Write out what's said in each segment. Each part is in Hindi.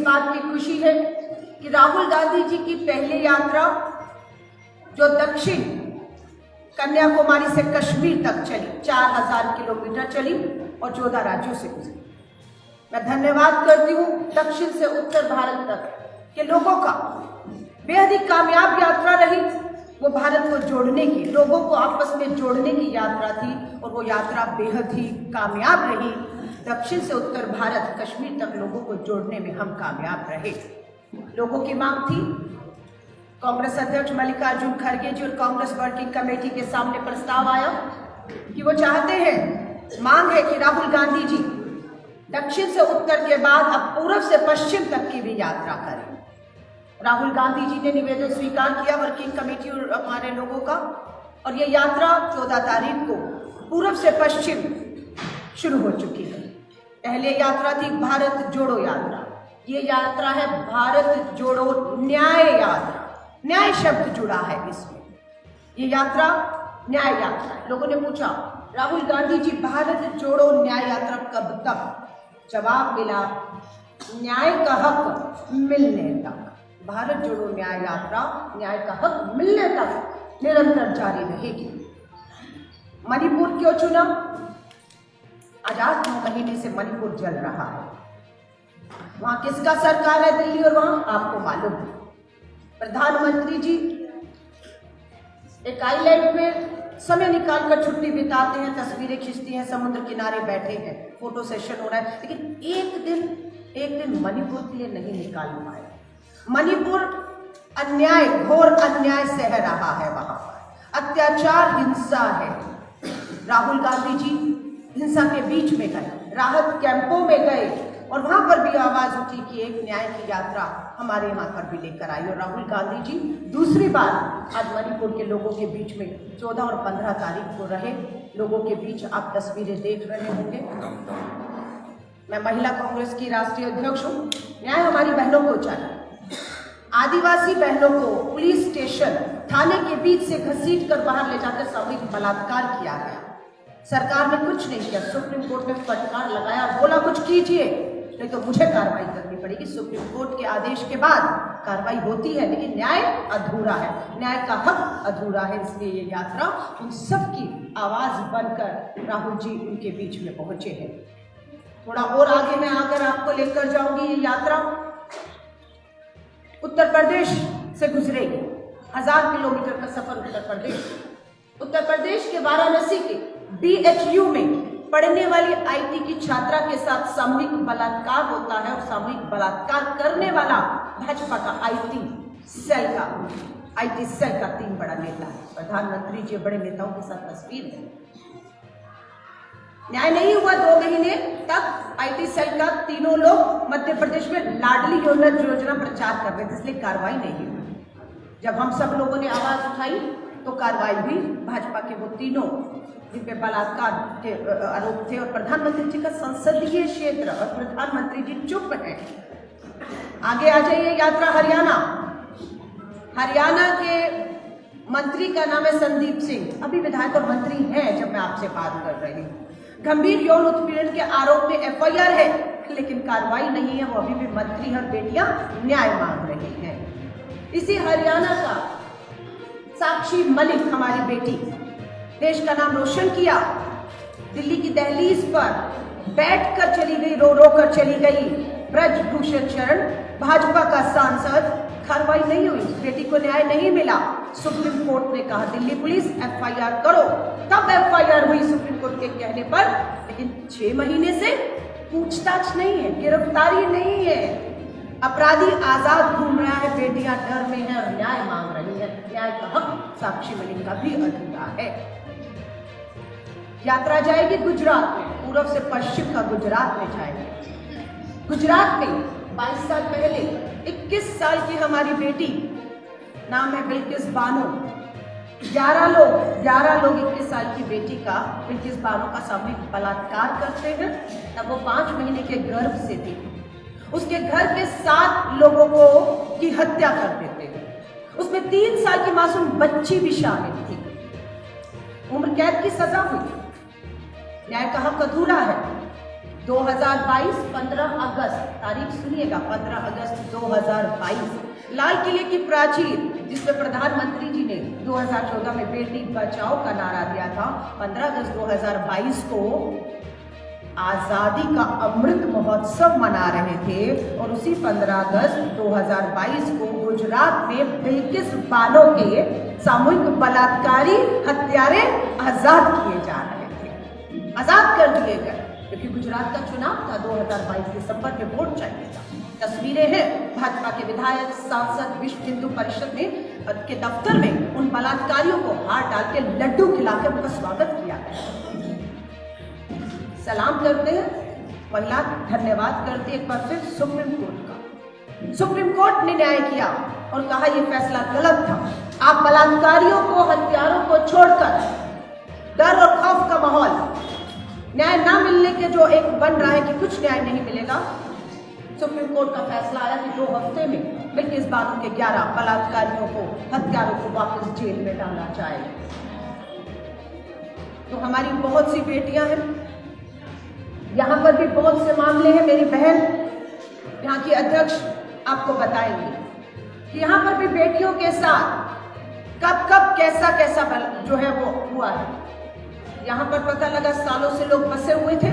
बात की खुशी है कि राहुल गांधी जी की पहली यात्रा जो दक्षिण कन्याकुमारी से कश्मीर तक चली, 4000 किलोमीटर चली और 14 राज्यों से गुजरी। मैं धन्यवाद करती हूँ दक्षिण से उत्तर भारत तक के लोगों का। बेहद ही कामयाब यात्रा रही। वो भारत को जोड़ने की, लोगों को आपस में जोड़ने की यात्रा थी और वो यात्रा बेहद ही कामयाब रही। दक्षिण से उत्तर भारत, कश्मीर तक लोगों को जोड़ने में हम कामयाब रहे। लोगों की मांग थी, कांग्रेस अध्यक्ष मल्लिकार्जुन खड़गे जी और कांग्रेस वर्किंग कमेटी के सामने प्रस्ताव आया कि वो चाहते हैं, मांग है कि राहुल गांधी जी दक्षिण से उत्तर के बाद अब पूर्व से पश्चिम तक की भी यात्रा करें। राहुल गांधी जी ने निवेदन स्वीकार किया वर्किंग कमेटी और हमारे लोगों का, और ये यात्रा 14 तारीख को पूर्व से पश्चिम शुरू हो चुकी है। पहले यात्रा थी भारत जोड़ो यात्रा, ये यात्रा है भारत जोड़ो न्याय यात्रा। न्याय शब्द जुड़ा है इसमें, ये यात्रा न्याय यात्रा है। लोगों ने पूछा, राहुल गांधी जी भारत जोड़ो न्याय यात्रा कब तक? जवाब मिला, न्याय का हक मिलने तक। भारत जोड़ो न्याय यात्रा न्याय का हक मिलने तक निरंतर जारी रहेगी। मणिपुर क्यों चुना? आज 8-9 महीने से मणिपुर जल रहा है। वहां किसका सरकार है दिल्ली, और वहां आपको मालूम है प्रधानमंत्री जी एक आइलैंड में समय निकालकर छुट्टी बिताते हैं, तस्वीरें खींचती हैं, समुद्र किनारे बैठे हैं, फोटो सेशन हो रहा है, लेकिन एक दिन मणिपुर के लिए नहीं निकाल पाए। मणिपुर अन्याय, घोर अन्याय सह रहा है, वहां पर अत्याचार, हिंसा है। राहुल गांधी जी हिंसा के बीच में गए, राहत कैंपों में गए और वहां पर भी आवाज उठी कि एक न्याय की यात्रा हमारे यहाँ पर भी लेकर आई। और राहुल गांधी जी दूसरी बार आज मणिपुर के लोगों के बीच में 14 और 15 तारीख को रहे। लोगों के बीच आप तस्वीरें देख रहे होंगे। मैं महिला कांग्रेस की राष्ट्रीय अध्यक्ष हूँ। न्याय हमारी बहनों को चाहिए। आदिवासी बहनों को पुलिस स्टेशन, थाने के बीच से घसीट कर बाहर ले जाकर सामूहिक बलात्कार किया गया। सरकार ने कुछ नहीं किया। सुप्रीम कोर्ट ने फटकार लगाया, बोला कुछ कीजिए, नहीं तो मुझे कार्रवाई करनी पड़ेगी। सुप्रीम कोर्ट के आदेश के बाद कार्रवाई होती है, लेकिन न्याय अधूरा है, न्याय का हक अधूरा है। इसलिए ये यात्रा उन सबकी आवाज बनकर राहुल जी उनके बीच में पहुंचे हैं। थोड़ा और आगे मैं आकर आपको लेकर जाऊंगी। ये यात्रा उत्तर प्रदेश से गुजरेगी। 1000 किलोमीटर का सफर उत्तर प्रदेश के वाराणसी के BHU में पढ़ने वाली IT की छात्रा के साथ सामूहिक बलात्कार होता है और सामूहिक बलात्कार करने वाला भाजपा का IT सेल का 3 बड़ा नेता है। प्रधानमंत्री जी बड़े नेताओं के साथ तस्वीर है। न्याय नहीं हुआ 2 महीने तक। IT सेल का तीनों लोग मध्य प्रदेश में लाडली योजना प्रचार कर रहे थे, इसलिए कार्रवाई नहीं हुई। जब हम सब लोगों ने आवाज उठाई तो कार्रवाई हुई। भाजपा के वो तीनों जिन पे बलात्कार के आरोप थे, और प्रधानमंत्री जी का संसदीय क्षेत्र, और प्रधानमंत्री जी चुप हैं। आगे आ जाइए। यात्रा हरियाणा के मंत्री का नाम है संदीप सिंह, अभी विधायक और मंत्री हैं जब मैं आपसे बात कर रही हूँ। गंभीर यौन उत्पीड़न के आरोप में FIR है, लेकिन कार्रवाई नहीं है। वो अभी भी मंत्री और बेटियां न्याय मांग रही हैं। इसी हरियाणा का साक्षी मलिक, हमारी बेटी, देश का नाम रोशन किया। दिल्ली की दहलीज पर बैठकर चली गई, रो रो कर चली गई। ब्रजभूषण शरण, भाजपा का सांसद, कार्रवाई नहीं हुई, बेटी को न्याय नहीं मिला। सुप्रीम कोर्ट ने कहा दिल्ली पुलिस FIR करो, तब FIR हुई सुप्रीम कोर्ट के कहने पर। लेकिन 6 महीने से पूछताछ नहीं है, गिरफ्तारी नहीं है। अपराधी आजाद घूम रहा है, बेटियां डर में है और न्याय मांग रही है। न्याय का हक साक्षी मलिक का भी अधूरा है। यात्रा जाएगी गुजरात में, पूर्व से पश्चिम का गुजरात में जाएगी। गुजरात में 22 साल पहले 21 साल की हमारी बेटी, नाम है बिल्किस बानो, 11 लोग 21 साल की बेटी का, बिल्किस बानो का सामूहिक बलात्कार करते हैं। तब वो 5 महीने के गर्भ से थी। उसके घर के 7 लोगों को की हत्या कर देते हैं। उसमें 3 साल की मासूम बच्ची भी शामिल थी। उम्र कैद की सजा हुई। न्याय का हक अधूरा है। 2022 15 अगस्त, तारीख सुनिएगा, 15 अगस्त 2022, लाल किले की प्राचीर जिसमें प्रधानमंत्री जी ने 2014 में बेटी बचाओ का नारा दिया था, 15 अगस्त 2022 को आजादी का अमृत महोत्सव मना रहे थे। और उसी 15 अगस्त 2022 को गुजरात में बिल्किस बानो के सामूहिक बलात्कारी हत्यारे आजाद किए जा रहे थे, आजाद कर दिए गए, क्योंकि गुजरात का चुनाव था 2022 दिसंबर में, वोट चाहिए था। तस्वीरें हैं भाजपा के विधायक, सांसद, विश्व हिंदू परिषद में के दफ्तर में उन बलात्कारियों को हार डाल के लड्डू खिलाकर उनका स्वागत किया गया। सलाम करते हैं, महिला धन्यवाद करते एक बार फिर सुप्रीम कोर्ट का। सुप्रीम कोर्ट ने न्याय किया और कहा यह फैसला गलत था। आप बलात्कारियों को, हत्यारों को छोड़कर डर और खौफ का माहौल, न्याय ना मिलने के जो एक बन रहा है कि कुछ न्याय नहीं मिलेगा, सुप्रीम कोर्ट का फैसला आया कि 2 हफ्ते में बिल्किस बानो के 11 बलात्कारियों को, हत्यारों को वापस जेल में डाला जाए। तो हमारी बहुत सी बेटियां हैं, यहाँ पर भी बहुत से मामले हैं। मेरी बहन यहाँ की अध्यक्ष आपको बताएंगी कि यहाँ पर भी बेटियों के साथ कब कब कैसा कैसा जो है वो हुआ है। यहाँ पर पता लगा सालों से लोग बसे हुए थे,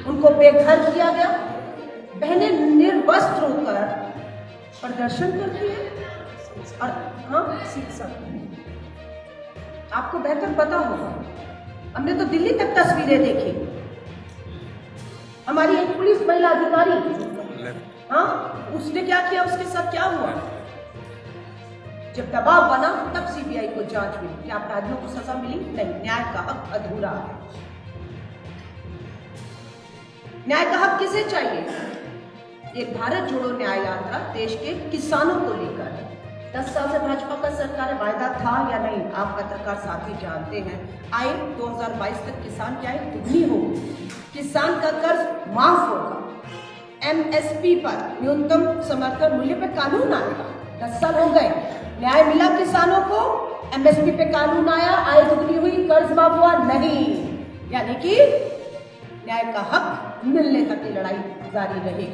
उनको बेघर किया गया, बहनें निर्वस्त्र होकर प्रदर्शन करती है और हाँ सीख सकती है। आपको बेहतर पता होगा, हमने तो दिल्ली तक तस्वीरें देखी। हमारी एक पुलिस महिला अधिकारी, हाँ उसने क्या किया, उसके साथ क्या हुआ, जब दबाव बना तब सीबीआई को जांच मिली। क्या अपराधियों को सजा मिली? नहीं। न्याय का हक अधूरा है। न्याय का हक किसे चाहिए? ये भारत जोड़ो न्याय यात्रा देश के किसानों को लेकर है। 10 साल से भाजपा का सरकार वायदा था या नहीं, आप पत्रकार साथी जानते हैं। आए 2022 तक किसान की आय दुगनी होगी, किसान का कर्ज माफ होगा, एमएसपी पर न्यूनतम समर्थन मूल्य पर कानून आएगा। 10 साल हो गए, न्याय मिला किसानों को, एमएसपी पे कानून आया, आय दुगनी हुई, कर्ज माफ हुआ नहीं। यानी कि न्याय का हक मिलने तक की लड़ाई जारी रहेगी।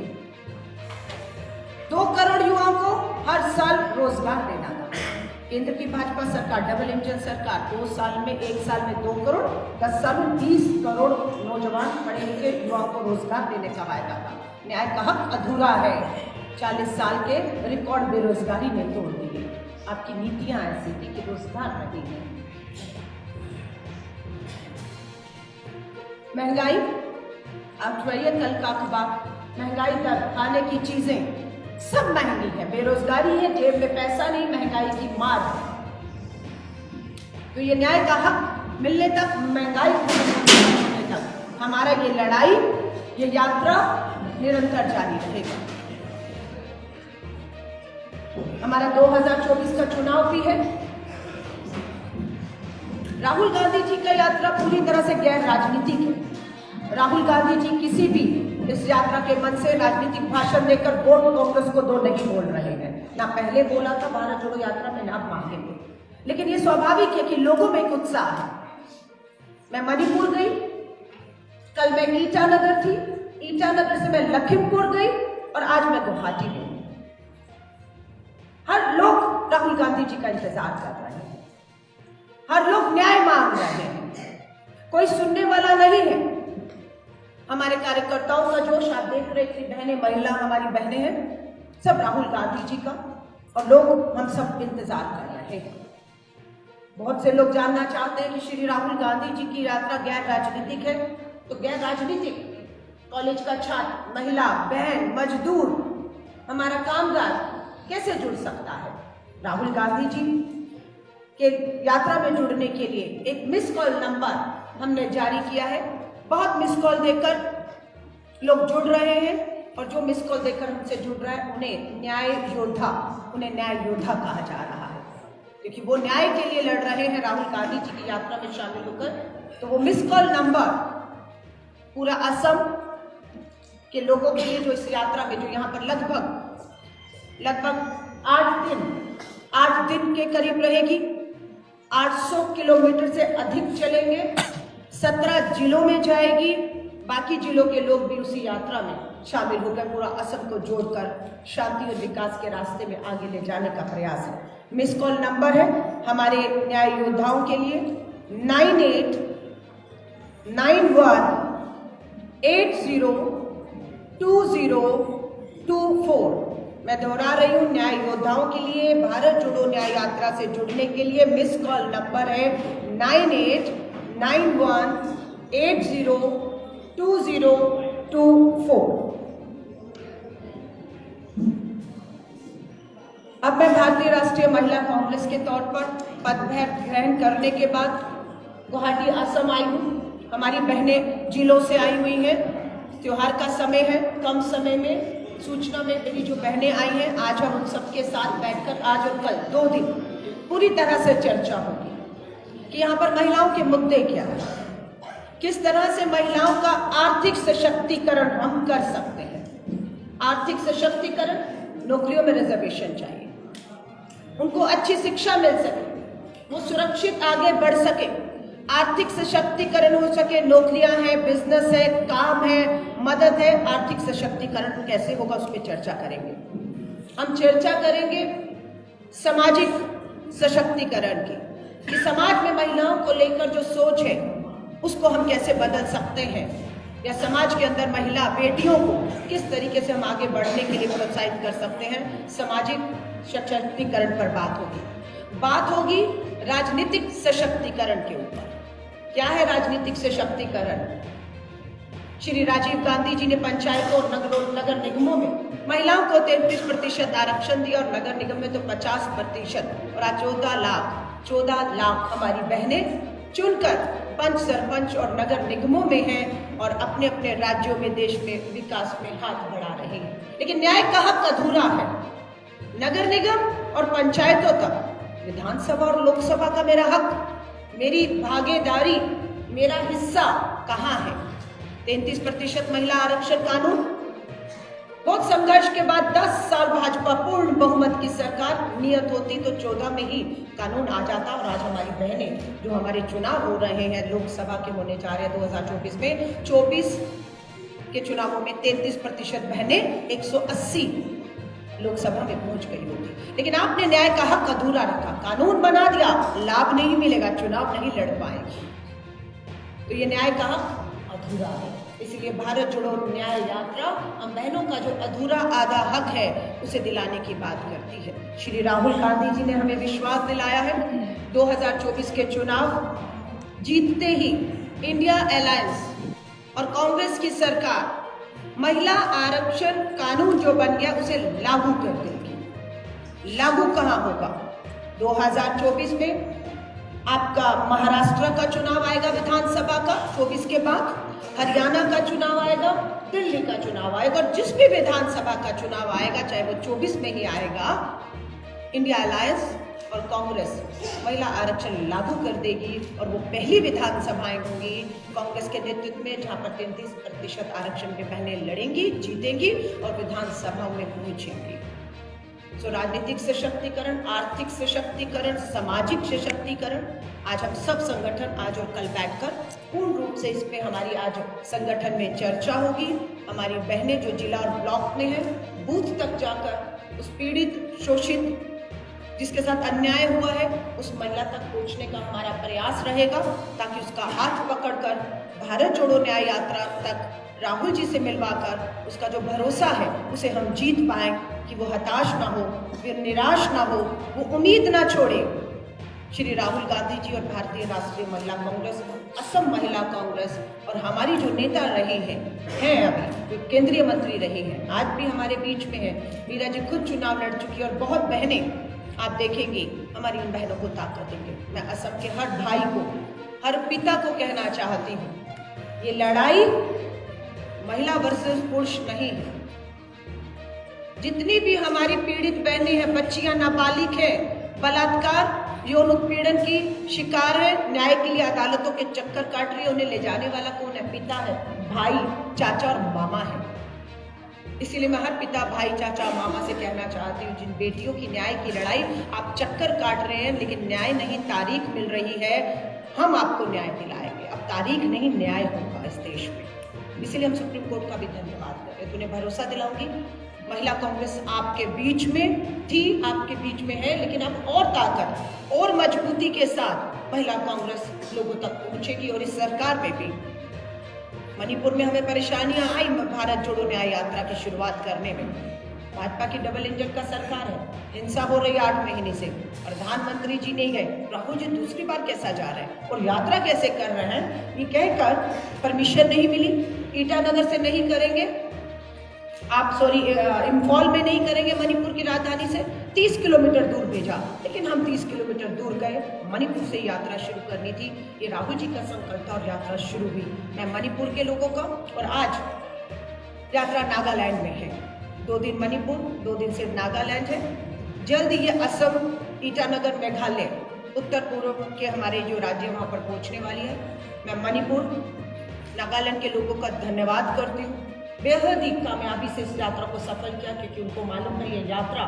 2 करोड़ युवाओं को हर साल रोजगार देना था। केंद्र की भाजपा सरकार, डबल इंजन सरकार, 2 साल में, 1 साल में 2 करोड़, 10 साल में 20 करोड़ नौजवान पढ़े लिखे युवाओं को रोजगार देने का वायदा था। न्याय का हक अधूरा है। 40 साल के रिकॉर्ड बेरोजगारी ने तोड़ दिए। आपकी नीतियां ऐसी थी कि रोजगार नहीं है। महंगाई, आप पढ़िए कल का अखबार, महंगाई दर, खाने की चीजें सब महंगी है, बेरोजगारी है, जेब में पैसा नहीं, महंगाई की मार है। तो ये न्याय का हक मिलने तक, महंगाई मिलने तक हमारा ये लड़ाई, ये यात्रा निरंतर जारी रहेगा। हमारा 2024 का चुनाव भी है। राहुल गांधी जी का यात्रा पूरी तरह से गैर राजनीतिक है। राहुल गांधी जी किसी भी इस यात्रा के मन से राजनीतिक भाषण देकर वोट कांग्रेस को 2 नहीं बोल रहे हैं। ना पहले बोला था भारत जोड़ो यात्रा में, ना मांगेंगे। लेकिन ये स्वाभाविक है कि लोगों में एक उत्साह है। मैं मणिपुर गई, कल मैं ईटानगर थी, ईटानगर से मैं लखीमपुर गई और आज मैं गुवाहाटी गई। हर लोग राहुल गांधी जी का इंतजार कर रहे हैं, हर लोग न्याय मांग रहे हैं, कोई सुनने वाला नहीं है। हमारे कार्यकर्ताओं का जोश आप देख रहे थे, बहनें, महिला हमारी बहनें हैं, सब राहुल गांधी जी का, और लोग हम सब इंतजार कर रहे हैं। बहुत से लोग जानना चाहते हैं कि श्री राहुल गांधी जी की यात्रा गैर राजनीतिक है, तो गैर राजनीतिक कॉलेज का छात्र, महिला, बहन, मजदूर, हमारा कामगार कैसे जुड़ सकता है? राहुल गांधी जी के यात्रा में जुड़ने के लिए एक मिस कॉल नंबर हमने जारी किया है। बहुत मिस कॉल देकर लोग जुड़ रहे हैं, और जो मिस कॉल देकर हमसे जुड़ रहा है उन्हें न्याय योद्धा कहा जा रहा है, क्योंकि वो न्याय के लिए लड़ रहे हैं राहुल गांधी जी की यात्रा में शामिल होकर। तो वो मिस कॉल नंबर पूरा असम के लोगों के लिए जो इस यात्रा में, जो यहाँ पर लगभग 8 दिन के करीब रहेगी, 800 किलोमीटर से अधिक चलेंगे, 17 जिलों में जाएगी, बाकी जिलों के लोग भी उसी यात्रा में शामिल होकर पूरा असम को जोड़कर शांति और विकास के रास्ते में आगे ले जाने का प्रयास है। मिस कॉल नंबर है हमारे न्याय योद्धाओं के लिए 9891802024। मैं दोहरा रही हूँ, न्याय योद्धाओं के लिए भारत जोड़ो न्याय यात्रा से जुड़ने के लिए मिस कॉल नंबर है 9891802024। अब मैं भारतीय राष्ट्रीय महिला कांग्रेस के तौर पर पदभार ग्रहण करने के बाद गुवाहाटी असम आई हूँ। हमारी बहनें जिलों से आई हुई हैं। त्योहार का समय है, कम समय में सूचना में मेरी जो बहनें आई हैं, आज हम उन सबके साथ बैठकर आज और कल 2 दिन पूरी तरह से चर्चा होगी कि यहाँ पर महिलाओं के मुद्दे क्या हैं, किस तरह से महिलाओं का आर्थिक सशक्तिकरण हम कर सकते हैं। आर्थिक सशक्तिकरण, नौकरियों में रिजर्वेशन चाहिए, उनको अच्छी शिक्षा मिल सके, वो सुरक्षित आगे बढ़ सके, आर्थिक सशक्तिकरण हो सके, नौकरियां हैं, बिजनेस है, काम है, मदद है। आर्थिक सशक्तिकरण कैसे होगा उस पर चर्चा करेंगे। हम चर्चा करेंगे सामाजिक सशक्तिकरण की, कि समाज में महिलाओं को लेकर जो सोच है उसको हम कैसे बदल सकते हैं, या समाज के अंदर महिला बेटियों को किस तरीके से हम आगे बढ़ने के लिए प्रोत्साहित कर सकते हैं। सामाजिक सशक्तिकरण पर बात होगी राजनीतिक सशक्तिकरण के ऊपर। क्या है राजनीतिक सशक्तिकरण? श्री राजीव गांधी जी ने पंचायतों और नगर निगमों में महिलाओं को 33% आरक्षण दिया और नगर निगम में तो 50%। और आज 14 लाख हमारी बहनें चुनकर पंच, सरपंच और नगर निगमों में हैं और अपने अपने राज्यों में, देश में विकास में हाथ बढ़ा रहे हैं। लेकिन न्याय का हक अधूरा है। नगर निगम और पंचायतों तक, विधानसभा और लोकसभा का मेरा हक, मेरी भागीदारी, मेरा हिस्सा कहाँ है? 33% महिला आरक्षण कानून, बहुत संघर्ष के बाद 10 साल भाजपा पूर्ण बहुमत की सरकार, नियत होती तो 14 में ही कानून आ जाता। और आज हमारी बहनें, जो हमारे चुनाव हो रहे हैं, लोकसभा के होने जा रहे हैं 2024 में, 24 के चुनावों में 33% बहनें 180 लोकसभा में पहुंच गई होगी। लेकिन आपने न्याय का हक अधूरा रखा, कानून बना दिया, लाभ नहीं मिलेगा, चुनाव नहीं लड़ पाएंगे, तो ये न्याय का हक अधूरा है। इसलिए भारत जोड़ो न्याय यात्रा हम बहनों का जो अधूरा आधा हक है उसे दिलाने की बात करती है। श्री राहुल गांधी जी ने हमें विश्वास दिलाया है 2024 के चुनाव जीतते ही इंडिया अलायंस और कांग्रेस की सरकार महिला आरक्षण कानून जो बन गया उसे लागू कर देगी। लागू कहाँ होगा? 2024 में आपका महाराष्ट्र का चुनाव आएगा विधानसभा का, 24 के बाद हरियाणा का चुनाव आएगा, दिल्ली का चुनाव आएगा, और जिस भी विधानसभा का चुनाव आएगा, चाहे वो 24 में ही आएगा, इंडिया अलायंस और कांग्रेस महिला आरक्षण लागू कर देगी। और वो पहली विधानसभाएं होंगी कांग्रेस के नेतृत्व में जहां पर 33% आरक्षण पे बहनें लड़ेंगी, जीतेंगी और विधानसभाओं में पहुंचेंगी। सो राजनीतिक सशक्तिकरण, आर्थिक सशक्तिकरण, सामाजिक सशक्तिकरण, आज हम सब संगठन आज और कल बैठकर पूर्ण रूप से इस पे हमारी आज संगठन में चर्चा होगी। हमारी बहनें जो जिला और ब्लॉक में हैं, बूथ तक जाकर उस पीड़ित, शोषित, जिसके साथ अन्याय हुआ है, उस महिला तक पहुंचने का हमारा प्रयास रहेगा, ताकि उसका हाथ पकड़कर भारत जोड़ो न्याय यात्रा तक राहुल जी से मिलवाकर उसका जो भरोसा है उसे हम जीत पाएं, कि वो हताश ना हो, फिर निराश ना हो, वो उम्मीद ना छोड़े। श्री राहुल गांधी जी और भारतीय राष्ट्रीय महिला कांग्रेस, असम महिला कांग्रेस और हमारी जो नेता रहे हैं अभी जो केंद्रीय मंत्री रहे हैं, आज भी हमारे बीच में है। मीरा जी खुद चुनाव लड़ चुकी और बहुत बहनें आप देखेंगे हमारी इन बहनों को ताकत देंगे। मैं असम के हर भाई को, हर पिता को कहना चाहती हूँ, ये लड़ाई महिला वर्सेस पुरुष नहीं है। जितनी भी हमारी पीड़ित बहनें हैं, बच्चियां नाबालिग हैं, बलात्कार, यौन उत्पीड़न की शिकार है, न्याय के लिए अदालतों के चक्कर काट रही है, उन्हें ले जाने वाला कौन है? पिता है, भाई, चाचा और मामा है। इसीलिए मैं हर पिता, भाई, चाचा, मामा से कहना चाहती हूँ, जिन बेटियों की न्याय की लड़ाई आप चक्कर काट रहे हैं लेकिन न्याय नहीं, तारीख मिल रही है, हम आपको न्याय दिलाएंगे। अब तारीख नहीं, न्याय होगा इस देश में। इसीलिए हम सुप्रीम कोर्ट का भी धन्यवाद कर रहे हैं। उन्हें भरोसा दिलाऊंगी, महिला कांग्रेस आपके बीच में थी, आपके बीच में है, लेकिन अब और ताकत और मजबूती के साथ महिला कांग्रेस लोगों तक पहुंचेगी। और इस सरकार में भी मणिपुर में हमें परेशानियां आई भारत जोड़ो न्याय यात्रा की शुरुआत करने में। भाजपा की डबल इंजन का सरकार है, हिंसा हो रही है 8 महीने से, प्रधानमंत्री जी नहीं गए, राहुल जी दूसरी बार कैसा जा रहे हैं और यात्रा कैसे कर रहे हैं, ये कहकर परमिशन नहीं मिली, ईटानगर से नहीं करेंगे आप, सॉरी इम्फॉल में नहीं करेंगे, मणिपुर की राजधानी से 30 किलोमीटर दूर भेजा, लेकिन हम 30 किलोमीटर दूर गए, मणिपुर से यात्रा शुरू करनी थी। ये राहुल जी का संकल्प था और यात्रा शुरू हुई। मैं मणिपुर के लोगों का, और आज यात्रा नागालैंड में है, 2 दिन मणिपुर, 2 दिन सिर्फ नागालैंड है। जल्द ये असम, ईटानगर, मेघालय, उत्तर पूर्व के हमारे जो राज्य वहाँ पर पहुँचने वाली है। मैं मणिपुर, नागालैंड के लोगों का धन्यवाद करती हूँ, बेहद ही कामयाबी से इस यात्रा को सफल किया, क्योंकि उनको मालूम है ये यात्रा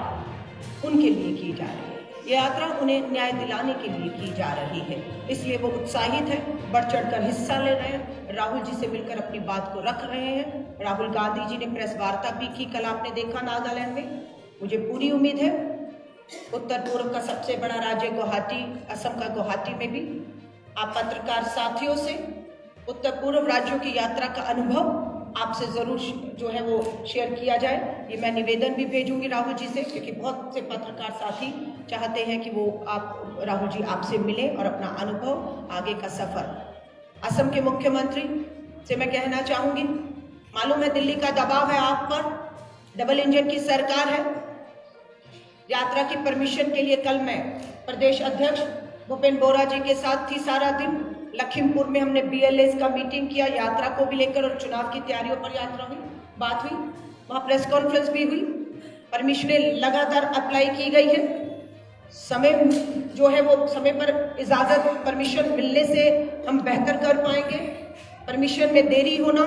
उनके लिए की जा रही है, ये यात्रा उन्हें न्याय दिलाने के लिए की जा रही है। इसलिए वो उत्साहित है, बढ़ चढ़कर हिस्सा ले रहे हैं, राहुल जी से मिलकर अपनी बात को रख रहे हैं। राहुल गांधी जी ने प्रेस वार्ता भी की, कल आपने देखा नागालैंड में। मुझे पूरी उम्मीद है उत्तर पूर्व का सबसे बड़ा राज्य गुवाहाटी, असम का गुवाहाटी में भी आप पत्रकार साथियों से उत्तर पूर्व राज्यों की यात्रा का अनुभव आपसे ज़रूर जो है वो शेयर किया जाए। ये मैं निवेदन भी भेजूंगी राहुल जी से, क्योंकि बहुत से पत्रकार साथी चाहते हैं कि वो आप राहुल जी आपसे मिलें और अपना अनुभव, आगे का सफ़र। असम के मुख्यमंत्री से मैं कहना चाहूँगी, मालूम है दिल्ली का दबाव है आप पर, डबल इंजन की सरकार है। यात्रा की परमिशन के लिए कल मैं प्रदेश अध्यक्ष भूपेंद्र बोरा जी के साथ थी सारा दिन। लखीमपुर में हमने BLAs का मीटिंग किया, यात्रा को भी लेकर, और चुनाव की तैयारियों पर यात्रा हुई, बात हुई, वहाँ प्रेस कॉन्फ्रेंस भी हुई। परमिशनें लगातार अप्लाई की गई है, समय जो है वो समय पर इजाज़त, परमिशन मिलने से हम बेहतर कर पाएंगे। परमिशन में देरी होना,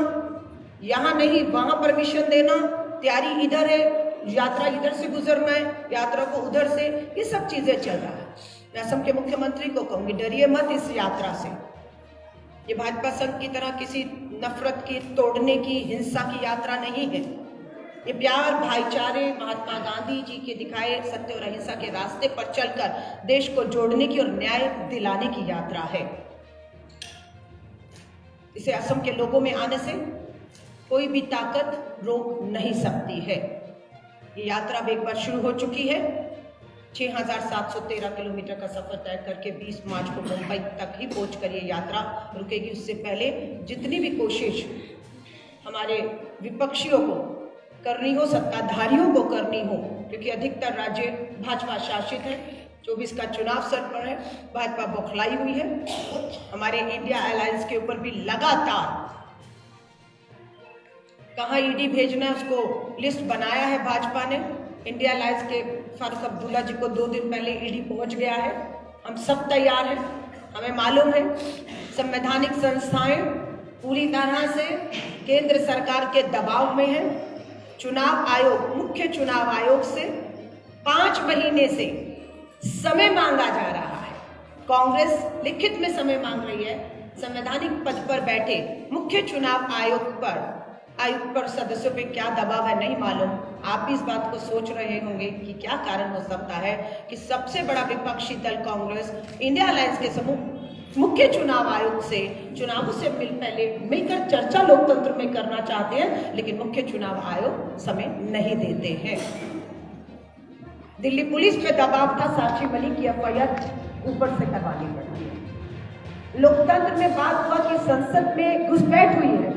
यहाँ नहीं वहाँ परमिशन देना, तैयारी इधर है, यात्रा इधर से गुजरना है, यात्रा को उधर से, ये सब चीज़ें चल रहा है। मैं असम के मुख्यमंत्री को कहूँगी, डरिए मत इस यात्रा से। ये भाजपा संघ की तरह किसी नफरत की, तोड़ने की, हिंसा की यात्रा नहीं है। ये प्यार, भाईचारे, महात्मा गांधी जी के दिखाए सत्य और अहिंसा के रास्ते पर चलकर देश को जोड़ने की और न्याय दिलाने की यात्रा है। इसे असम के लोगों में आने से कोई भी ताकत रोक नहीं सकती है। ये यात्रा अब एक बार शुरू हो चुकी है। 6,713 किलोमीटर का सफर तय करके 20 मार्च को मुंबई तक ही पहुंचकर ये यात्रा रुकेगी। उससे पहले जितनी भी कोशिश हमारे विपक्षियों को करनी हो, सत्ताधारियों को करनी हो, क्योंकि अधिकतर राज्य भाजपा शासित है, 24 का चुनाव सर पर है, भाजपा बौखलाई हुई है। हमारे इंडिया अलायंस के ऊपर भी लगातार कहाँ ईडी भेजना है उसको लिस्ट बनाया है भाजपा ने। इंडिया अलायंस के फारूक अब्दुल्ला जी को 2 दिन पहले ईडी पहुंच गया है। हम सब तैयार हैं, हमें मालूम है संवैधानिक संस्थाएं पूरी तरह से केंद्र सरकार के दबाव में है। चुनाव आयोग, मुख्य चुनाव आयोग से 5 महीने से समय मांगा जा रहा है। कांग्रेस लिखित में समय मांग रही है। संवैधानिक पद पर बैठे मुख्य चुनाव आयुक्त पर सदस्यों पे क्या दबाव है नहीं मालूम। आप भी इस बात को सोच रहे होंगे कि क्या कारण हो सकता है कि सबसे बड़ा विपक्षी दल कांग्रेस इंडिया अलायंस के समूह मुख्य चुनाव आयोग से चुनावों से पहले मिलकर चर्चा लोकतंत्र में करना चाहते हैं, लेकिन मुख्य चुनाव आयोग समय नहीं देते हैं। दिल्ली पुलिस पे दबाव था, साक्षी मलिक की FIR ऊपर से करवानी पड़ती है। लोकतंत्र में बात हुआ कि संसद में घुसपैठ हुई है।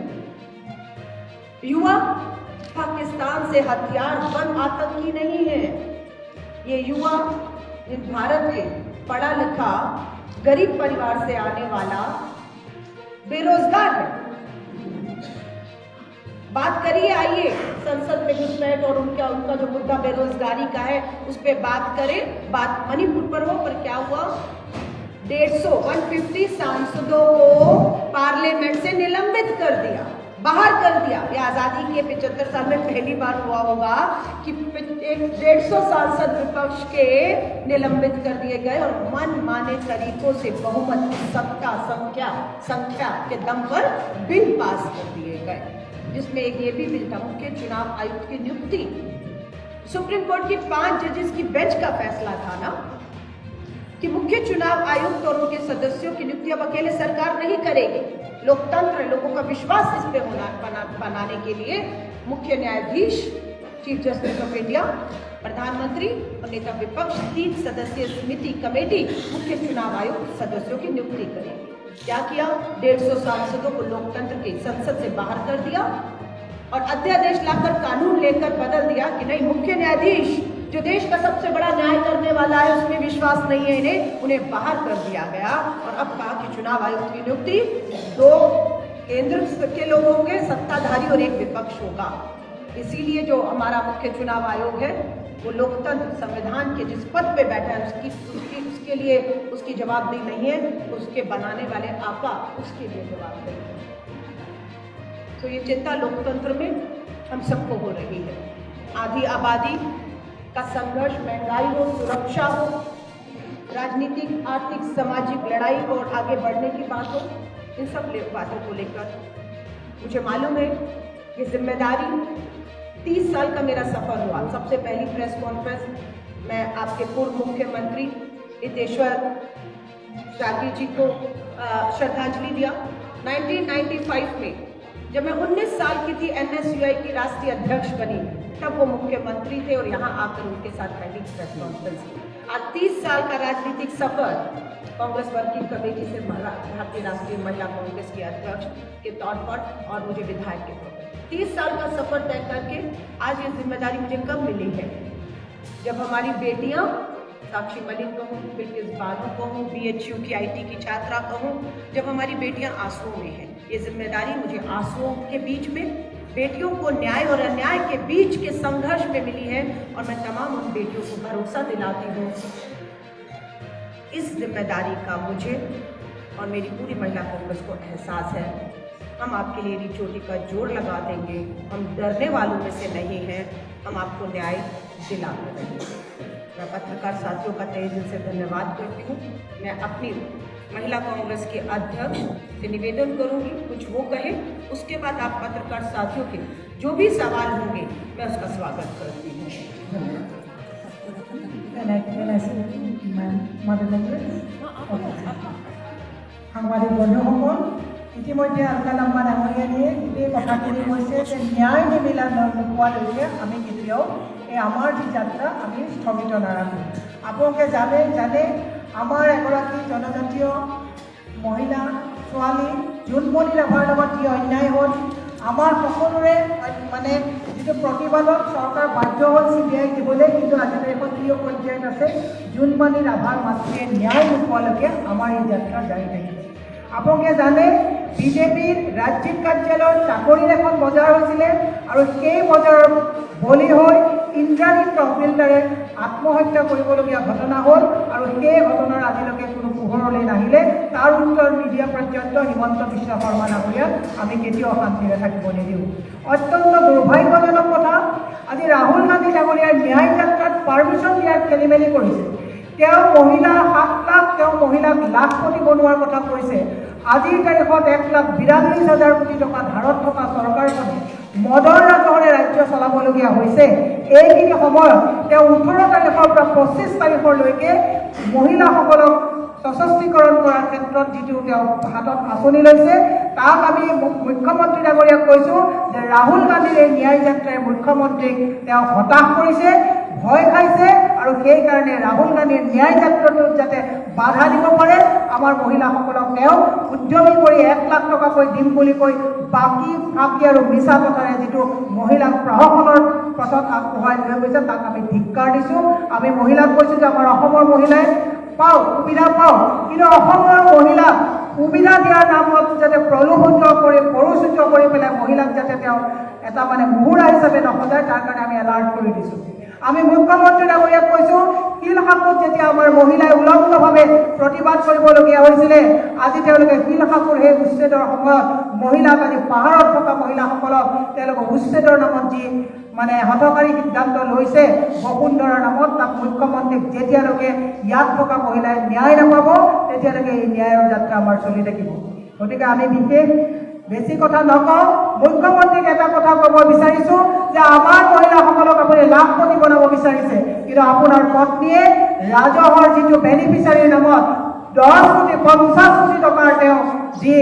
युवा पाकिस्तान से हथियार बंद आतंकी नहीं है। ये युवा इस भारत के पढ़ा लिखा गरीब परिवार से आने वाला बेरोजगार है। बात करिए, आइए संसद में घुसपैठ और उनका जो मुद्दा बेरोजगारी का है उस पर बात करें। बात मणिपुर पर हो, पर क्या हुआ, 150 सांसदों को पार्लियामेंट से निलंबित कर दिया, बाहर कर दिया। ये आज़ादी के 75 साल में पहली बार हुआ होगा कि 150 सांसद विपक्ष के निलंबित कर दिए गए और मनमाने तरीकों से बहुमत की सत्ता संख्या के दम पर बिल पास कर दिए गए। जिसमें एक ये भी बिल था मुख्य चुनाव आयुक्त की नियुक्ति। सुप्रीम कोर्ट की 5 जजेस की बेंच का फैसला था ना कि मुख्य चुनाव आयुक्त और उनके सदस्यों की नियुक्ति अब अकेले सरकार नहीं करेगी। लोकतंत्र, लोगों का विश्वास इस पे बनाने के लिए मुख्य न्यायाधीश, चीफ जस्टिस ऑफ इंडिया, प्रधानमंत्री और नेता विपक्ष 3 सदस्यीय समिति कमेटी मुख्य चुनाव आयुक्त सदस्यों की नियुक्ति करेगी। क्या किया? 150 सांसदों को लोकतंत्र के संसद से बाहर कर दिया और अध्यादेश लाकर कानून लेकर बदल दिया कि नहीं, मुख्य न्यायाधीश जो देश का सबसे बड़ा न्याय करने वाला है उसमें विश्वास नहीं है इन्हें, उन्हें बाहर कर दिया गया। और अब कहा कि चुनाव आयुक्त की नियुक्ति 2 केंद्र के लोग होंगे, सत्ताधारी और एक विपक्ष होगा। इसीलिए जो हमारा मुख्य चुनाव आयोग है वो लोकतंत्र, संविधान के जिस पद पे बैठा है उसके लिए उसकी जवाबदेही नहीं है, उसके बनाने वाले आपा उसके लिए जवाबदेही है। तो ये चिंता लोकतंत्र में हम सबको हो रही है। आधी आबादी का संघर्ष, महंगाई हो, सुरक्षा हो, राजनीतिक, आर्थिक, सामाजिक लड़ाई हो और आगे बढ़ने की बात हो, इन सब बातों को लेकर मुझे मालूम है ये जिम्मेदारी 30 साल का मेरा सफर हुआ। सबसे पहली प्रेस कॉन्फ्रेंस मैं आपके पूर्व मुख्यमंत्री हितेश्वर रागी जी को श्रद्धांजलि दिया 1995 में। जब मैं 19 साल की थी, NSUI की राष्ट्रीय अध्यक्ष बनी, तब वो मुख्यमंत्री थे और यहाँ आकर उनके साथ पहली प्रेस कॉन्फ्रेंस की। आज 30 साल का राजनीतिक सफर, कांग्रेस वर्किंग कमेटी से भारतीय राष्ट्रीय महिला कांग्रेस की अध्यक्ष के तौर पर और मुझे विधायक के तौर पर 30 साल का सफर तय करके आज ये जिम्मेदारी मुझे कब मिली है? जब हमारी बेटियां, साक्षी मलिक कहूँ, बिल्किस बानो कहूँ, BHU की IT की छात्रा कहूँ, जब हमारी बेटियां आंसुओं में हैं, ये जिम्मेदारी मुझे आंसुओं के बीच में बेटियों को न्याय और अन्याय के बीच के संघर्ष में मिली है। और मैं तमाम उन बेटियों को भरोसा दिलाती हूँ इस जिम्मेदारी का मुझे और मेरी पूरी महिला कांग्रेस को एहसास है। हम आपके लिए एड़ी चोटी का जोर लगा देंगे, हम डरने वालों में से नहीं हैं, हम आपको न्याय दिलाते रहेंगे। मैं पत्रकार साथियों का तहे दिल से धन्यवाद करती हूँ। मैं अपनी महिला कांग्रेस के अध्यक्ष से निवेदन करूँगी कुछ वो कहे, उसके बाद आप पत्रकार साथियों के जो भी सवाल होंगे मैं उसका स्वागत करती हूँ। সাংবাদিক বন্ধুসকল, ইতিমধ্যে আলকালাম্মা ডাঙৰীয়ানীয়ে গোটেই কথাখিনি কৈছে যে ন্যায় নিমিলা নোপোৱালৈকে আমি কেতিয়াও আমাৰ যি যাত্ৰা আমি স্থগিত নাৰাখোঁ। আপোনালোকে জানে আমাৰ এগৰাকী জনজাতীয় মহিলা ছোৱালী জোনমণি ৰাভাৰ লগত যি অন্যায় হ'ল, আমাৰ সকলোৰে মানে যিটো প্ৰতিবাদত চৰকাৰ বাধ্য হ'ল CBI দিবলৈ, কিন্তু আজি তাৰিখত প্ৰিয় পৰ্যায়ত আছে জোনমণি ৰাভাৰ মাতৃয়ে ন্যায় নোপোৱালৈকে আমাৰ এই যাত্ৰা জাৰি থাকিব। আপোনালোকে জানে বিজেপিৰ ৰাজ্যিক কাৰ্যালয়ত চাকৰিৰ এখন বজাৰ হৈছিলে আৰু সেই বজাৰৰ বলি হৈ ইন্দ্ৰাণী তহবিলদাৰে আত্মহত্যা কৰিবলগীয়া ঘটনা হ'ল আৰু সেই ঘটনাৰ আজিলৈকে কোনো পোহৰলৈ নাহিলে। তাৰ উত্তৰ মিডিয়া পৰ্যন্ত হিমন্ত বিশ্ব শৰ্মা ডাঙৰীয়াক আমি কেতিয়াও শান্তিৰে থাকিব নিদিওঁ। অত্যন্ত দুৰ্ভাগ্যজনক কথা, আজি ৰাহুল গান্ধী ডাঙৰীয়াৰ ন্যায় যাত্ৰাত পাৰ্মিশ্যন দিয়াত খেলি মেলি কৰিছে। তেওঁ মহিলা 7 লাখ, তেওঁ মহিলাক লাখপতি বনোৱাৰ কথা কৈছে। আজিৰ তাৰিখত 1,42,000 কোটি টকা ধাৰত থকা চৰকাৰখনে মদৰ ৰাজহৰে ৰাজ্য চলাবলগীয়া হৈছে। এইখিনি সময়ত তেওঁ 18 তাৰিখৰ পৰা 25 তাৰিখলৈকে মহিলাসকলক সশস্ত্ৰীকৰণ কৰাৰ ক্ষেত্ৰত যিটো তেওঁ হাতত আঁচনি লৈছে, তাক আমি মুখ্যমন্ত্ৰী ডাঙৰীয়াক কৈছোঁ যে ৰাহুল গান্ধীৰ এই ন্যায় যাত্ৰাই মুখ্যমন্ত্ৰীক তেওঁ হতাশ কৰিছে, ভয় খাইছে আৰু সেইকাৰণে ৰাহুল গান্ধীৰ ন্যায় যাত্ৰাটোত যাতে বাধা দিব পাৰে আমাৰ মহিলাসকলক তেওঁ উদ্যমী কৰি 1 লাখ টকাকৈ দিম বুলি কৈ বাকী ফাঁকি আৰু মিছা কথাৰে যিটো মহিলাক প্ৰশাসনৰ পথত আগবঢ়াই লৈ গৈছে তাক আমি ধিক্কাৰ দিছোঁ। আমি মহিলাক কৈছোঁ যে আমাৰ অসমৰ মহিলাই সুবিধা পাওক, কিন্তু অসমৰ মহিলাক সুবিধা দিয়াৰ নামত যাতে প্ৰলোভিত কৰি পৰচিত কৰি পেলাই মহিলাক যাতে তেওঁ এটা মানে মুহুৰা হিচাপে নসজায়, তাৰ কাৰণে আমি এলাৰ্ট কৰি দিছোঁ। আমি মুখ্যমন্ত্ৰী ডাঙৰীয়াক কৈছোঁ, শিলসাপুত যেতিয়া আমাৰ মহিলাই উলংঘভাৱে প্ৰতিবাদ কৰিবলগীয়া হৈছিলে, আজি তেওঁলোকে শিলসাপুৰ সেই উচ্ছেদৰ সময়ত মহিলাক, আজি পাহাৰত থকা মহিলাসকলক তেওঁলোকে উচ্ছেদৰ নামত যি মানে হঠকাৰী সিদ্ধান্ত লৈছে বসুন্ধৰাৰ নামত, তাক মুখ্যমন্ত্ৰীক যেতিয়ালৈকে ইয়াত থকা মহিলাই ন্যায় নাপাব তেতিয়ালৈকে এই ন্যায়ৰ যাত্ৰা আমাৰ চলি থাকিব। গতিকে আমি বিশেষ বেছি কথা নকওঁ, মুখ্যমন্ত্ৰীক এটা কথা ক'ব বিচাৰিছোঁ যে আমাৰ মহিলাসকলক আপুনি লাখপতি বনাব বিচাৰিছে, কিন্তু আপোনাৰ পত্নীয়ে ৰাজহৰ যিটো বেনিফিচিয়াৰীৰ নামত 10 কোটি 50 কোটি টকাৰ তেওঁ যি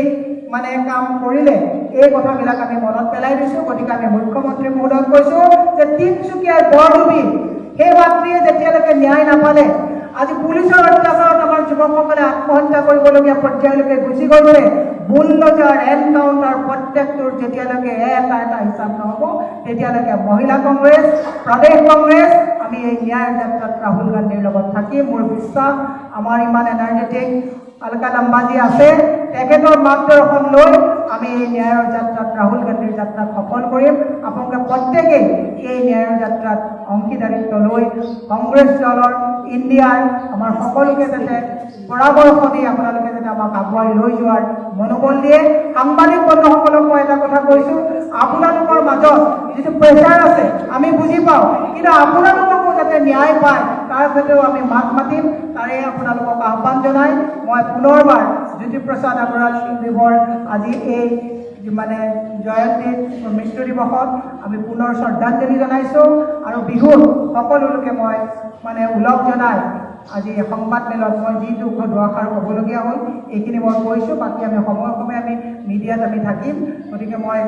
মানে কাম কৰিলে, এই কথাবিলাক আমি মনত পেলাই দিছোঁ। গতিকে আমি মুখ্যমন্ত্ৰী মহোদয়ক কৈছোঁ যে তিনিচুকীয়াৰ বৰডুবি সেই মাতৃয়ে যেতিয়ালৈকে ন্যায় নাপালে, আজি পুলিচৰ অত্যাচাৰত আমাৰ যুৱকসকলে আত্মহত্যা কৰিবলগীয়া পৰ্যায়লৈকে গুচি গৈছে। বুলডোজাৰ এনকাউণ্টাৰ প্ৰত্যেকটোৰ যেতিয়ালৈকে এটা হিচাপ নহ'ব, তেতিয়ালৈকে মহিলা কংগ্ৰেছ, প্ৰদেশ কংগ্ৰেছ আমি এই ন্যায় যাত্ৰাত ৰাহুল গান্ধীৰ লগত থাকিম। মোৰ বিশ্বাস আমাৰ ইমান এনাৰ্জেটিক আলকা লাম্বাজী আছে, তেখেতৰ মাৰ্গদৰ্শন লৈ আমি এই ন্যায়ৰ যাত্ৰাত ৰাহুল গান্ধীৰ যাত্ৰাত সফল কৰিম। আপোনালোকে প্ৰত্যেকেই এই ন্যায়ৰ যাত্ৰাত অংশীদাৰিত্ব লৈ কংগ্ৰেছ দলৰ ইণ্ডিয়াৰ আমাৰ সকলোকে যাতে পৰামৰ্শ দি আপোনালোকে যাতে আমাক আগুৱাই লৈ যোৱাৰ মনোবল দিয়ে। সাংবাদিক বন্ধুসকলক মই এটা কথা কৈছোঁ, আপোনালোকৰ মাজত যিটো প্ৰেছাৰ আছে আমি বুজি পাওঁ, কিন্তু আপোনালোককো যাতে ন্যায় পায় তাৰ ক্ষেত্ৰত আমি মাত মাতিম। তাৰে আপোনালোকক আহ্বান জনাই মই পুনৰবাৰ জ্যোতিপ্ৰসাদ আগৰৱালাদেৱৰ আজি এই মানে জয়ন্তীত মৃত্যু দিৱসত আমি পুনৰ শ্ৰদ্ধাঞ্জলি জনাইছোঁ। আৰু বিহুত সকলো লোকে মই মানে ওলগ জনাই আজি সংবাদমেলত মই যি দুখ দুআষাৰ ক'বলগীয়া হ'ল এইখিনি মই কৈছোঁ। বাকী আমি সময়ে সময়ে আমি মিডিয়াত আমি থাকিম। গতিকে মই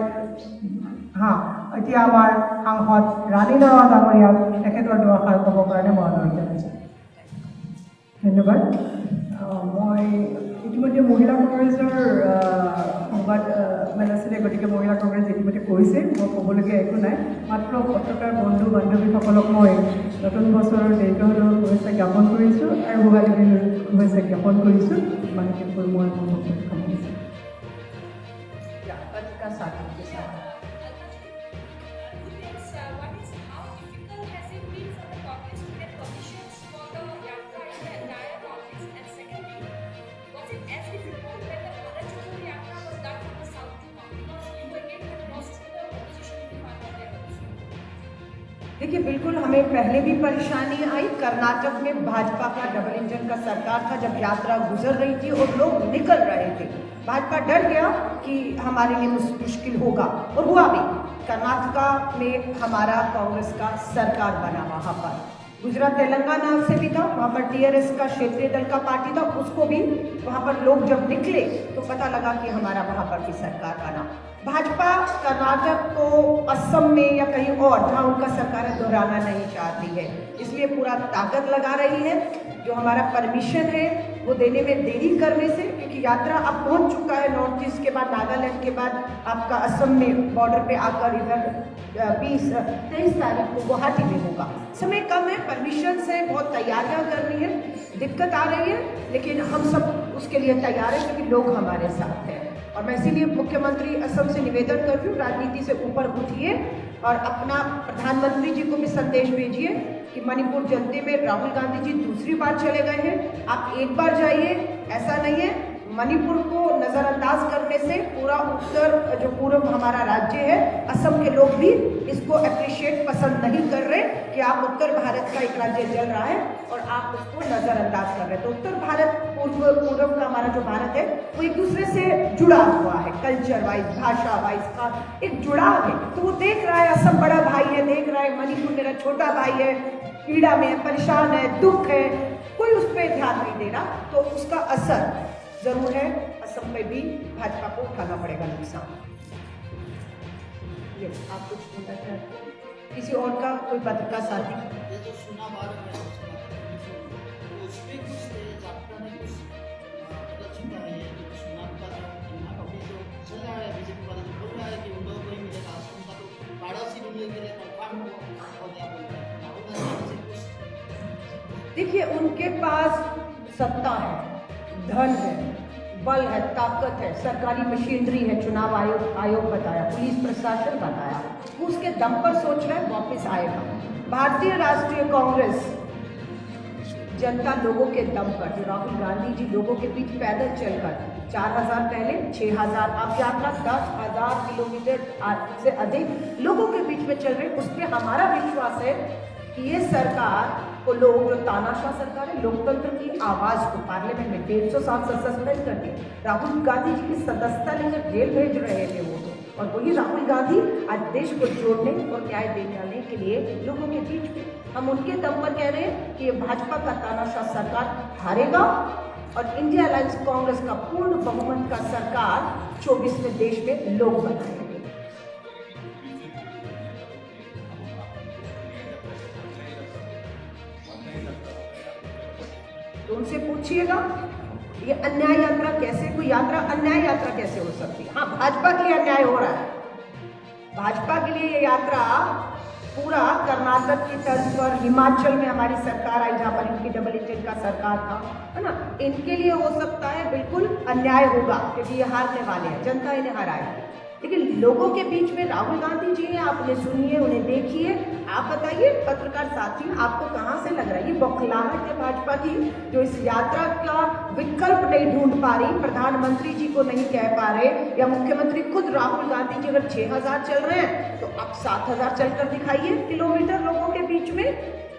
এতিয়া আমাৰ সাংসদ ৰাণী নৰহ ডাঙৰীয়াক তেখেতৰ দুআষাৰ ক'বৰ কাৰণে মই অনুৰোধ জনাইছোঁ। ধন্যবাদ। মই ইতিমধ্যে মহিলা কংগ্ৰেছৰ সংবাদ মেল আছিলে, গতিকে মহিলা কংগ্ৰেছ ইতিমধ্যে কৈছে, মই ক'বলগীয়া একো নাই। মাত্ৰ পত্ৰকাৰ বন্ধু বান্ধৱীসকলক মই নতুন বছৰৰ দেৰিকৈ হ'লেও শুভেচ্ছা জ্ঞাপন কৰিছোঁ আৰু ভোগালী বিহুৰ শুভেচ্ছা জ্ঞাপন কৰিছোঁ। ইমানকে কৈ মই মোৰ বক্তব্য সামৰিছোঁ। देखिए, बिल्कुल हमें पहले भी परेशानी आई। कर्नाटक में भाजपा का डबल इंजन का सरकार था जब यात्रा गुजर रही थी और लोग निकल रहे थे। भाजपा डर गया कि हमारे लिए मुश्किल होगा और हुआ भी। कर्नाटका में हमारा कांग्रेस का सरकार बना, वहाँ पर गुजरात तेलंगाना से भी था, वहाँ पर टीआरएस का क्षेत्रीय दल का पार्टी था, उसको भी वहाँ पर लोग जब निकले तो पता लगा कि हमारा वहाँ पर भी सरकार बना। भाजपा कर्नाटक को असम में या कहीं और जहाँ उनका सरकार दोहराना नहीं चाहती है, इसलिए पूरा ताकत लगा रही है। जो हमारा परमिशन है वो देने में देरी करने से, क्योंकि यात्रा अब पहुंच चुका है नॉर्थ ईस्ट के बाद, नागालैंड के बाद आपका असम में बॉर्डर पे आकर इधर 23 तारीख को गुवाहाटी में होगा। समय कम है, परमिशन से बहुत तैयारियां करनी है, दिक्कत आ रही है, लेकिन हम सब उसके लिए तैयार हैं क्योंकि लोग हमारे साथ हैं। और मैं इसीलिए मुख्यमंत्री असम से निवेदन कर रही हूँ, राजनीति से ऊपर उठिए और अपना प्रधानमंत्री जी को भी संदेश भेजिए कि मणिपुर जनते में राहुल गांधी जी दूसरी बार चले गए हैं, आप एक बार जाइए। ऐसा नहीं है, मणिपुर को नज़रअंदाज करने से पूरा उत्तर जो पूर्व हमारा राज्य है, असम के लोग भी इसको अप्रिशिएट पसंद नहीं कर रहे कि आप उत्तर भारत का एक राज्य चल रहा है और आप उसको नज़रअंदाज कर रहे हैं। तो उत्तर भारत पूर्व का हमारा जो भारत है वो एक दूसरे से जुड़ा हुआ है, कल्चर वाइज, भाषा वाइज का एक जुड़ाव है। तो वो देख रहा है असम बड़ा भाई है, देख रहा है मणिपुर मेरा छोटा भाई है, पीड़ा में है, परेशान है, दुख है, कोई उस पर ध्यान नहीं दे रहा। तो उसका असर जरूर है, असम में भी भाजपा को उठाना पड़ेगा नुकसान। ये आप कुछ बोलना चाहते हैं? किसी और का कोई पत्रकार साथी? ये जो चुनाव आ रहे हैं उसमें कुछ जागरूकता में कुछ लक्ष्यता है, चुनाव का अभी जो चल रहा है बीजेपी वाले जो बोल रहा है कि उन लोगों को ही मिलेगा, असम का तो 12 सीट मिलने के लिए कंफर्म हो गया बोल रहे हैं। देखिए, उनके पास सत्ता है, धन है, बल है, ताकत है, सरकारी मशीनरी है, चुनाव आयोग बताया, पुलिस प्रशासन बताया, वो उसके दम पर सोच रहे हैं वापस आएगा। भारतीय राष्ट्रीय कांग्रेस जनता लोगों के दम पर, जो राहुल गांधी जी लोगों के बीच पैदल चलकर 4000 पहले 6000 अब यात्रा 10,000 किलोमीटर से अधिक लोगों के बीच में चल रहे, उस पर हमारा विश्वास है कि ये सरकार को लोग, जो तानाशाह सरकार है, लोकतंत्र की आवाज़ को पार्लियामेंट में 150 साल से सस्पेंड कर दिया। राहुल गांधी जी की सदस्यता लेकर जेल भेज रहे थे वो तो, और वही राहुल गांधी आज देश को जोड़ने और न्याय दिलाने के लिए लोगों के बीच में, हम उनके दम पर कह रहे हैं कि ये भाजपा का तानाशाह सरकार हारेगा और इंडिया अलायंस कांग्रेस का पूर्ण बहुमत का सरकार 24वें देश में लोग बनाएंगे। तो उनसे पूछिएगा ये अन्याय यात्रा कैसे, कोई यात्रा अन्याय यात्रा कैसे हो सकती है? हाँ, भाजपा के लिए अन्याय हो रहा है। भाजपा के लिए ये यात्रा पूरा कर्नाटक की तर्ज पर, हिमाचल में हमारी सरकार आई जहाँ पर इनकी डबल इंजन का सरकार था, है ना, इनके लिए हो सकता है बिल्कुल अन्याय होगा, क्योंकि ये हारने वाले हैं, जनता इन्हें हराएगी। लेकिन लोगों के बीच में राहुल गांधी जी हैं, आप उन्हें सुनिए, उन्हें देखिए। आप बताइए पत्रकार साथी, आपको कहाँ से लग रहा है ये बौखलाहट है भाजपा की, जो इस यात्रा का विकल्प नहीं ढूंढ पा रही, प्रधानमंत्री जी को नहीं कह पा रहे, या मुख्यमंत्री खुद राहुल गांधी जी अगर 6000 चल रहे हैं तो आप 7000 चलकर दिखाइए किलोमीटर लोगों के बीच में,